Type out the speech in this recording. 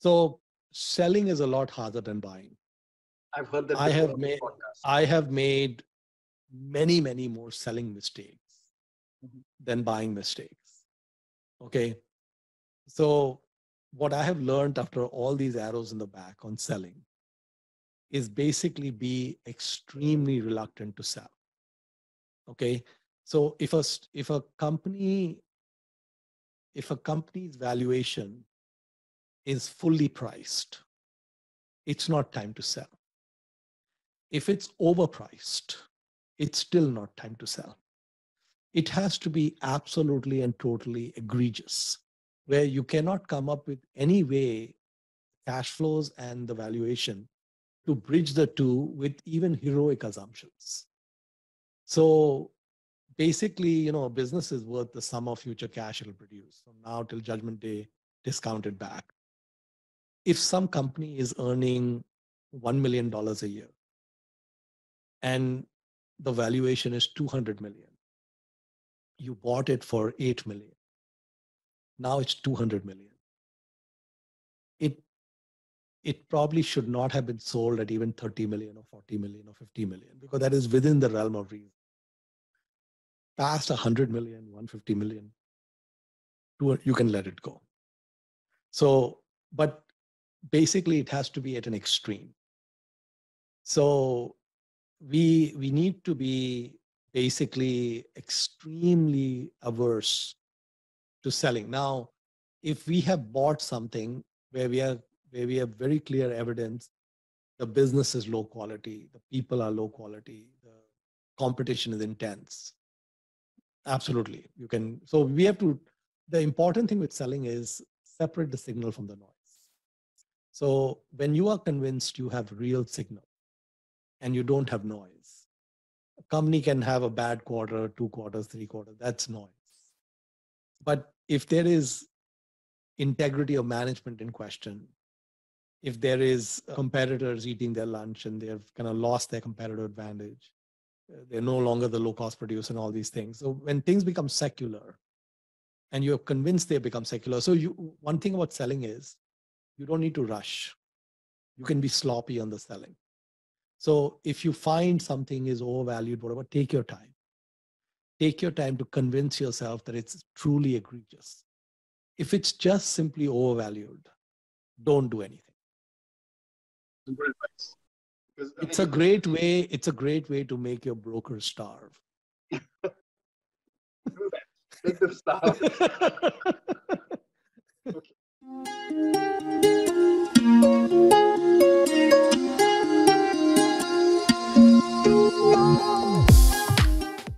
So selling is a lot harder than buying. I've heard that I before have on this made podcast. I have made many, many more selling mistakes Mhm. than buying mistakes. Okay. So what I have learned after all these arrows in the back on selling is basically be extremely reluctant to sell. Okay. So if a company, if a company's valuation is fully priced, it's not time to sell. If it's overpriced, it's still not time to sell. It has to be absolutely and totally egregious, where you cannot come up with any way, cash flows and the valuation, to bridge the two with even heroic assumptions. So basically, a business is worth the sum of future cash it'll produce from now till judgment day, discounted back. If some company is earning $1 million a year and the valuation is 200 million, you bought it for 8 million. Now it's 200 million. It it probably should not have been sold at even 30 million or 40 million or 50 million, because that is within the realm of reason. Past 100 million, 150 million, you can let it go. So, but basically it has to be at an extreme. So we need to be basically extremely averse to selling. Now, if we have bought something where we have very clear evidence the business is low quality, the people are low quality, the competition is intense, absolutely you can. So we have to, the important thing with selling is separate the signal from the noise. So when you are convinced you have real signal and you don't have noise, a company can have a bad quarter, 2 quarters, 3 quarters, that's noise. But if there is integrity of management in question, if there is competitors eating their lunch and they've kind of lost their competitive advantage, they're no longer the low cost producer and all these things. So when things become secular and you're convinced they become secular, so one thing about selling is you don't need to rush. You can be sloppy on the selling. So if you find something is overvalued, whatever, take your time. Take your time to convince yourself that it's truly egregious. If it's just simply overvalued, don't do anything. Good advice. Because I It's think a it's great way. It's a great way to make your broker starve. do that. Make them stop. Okay.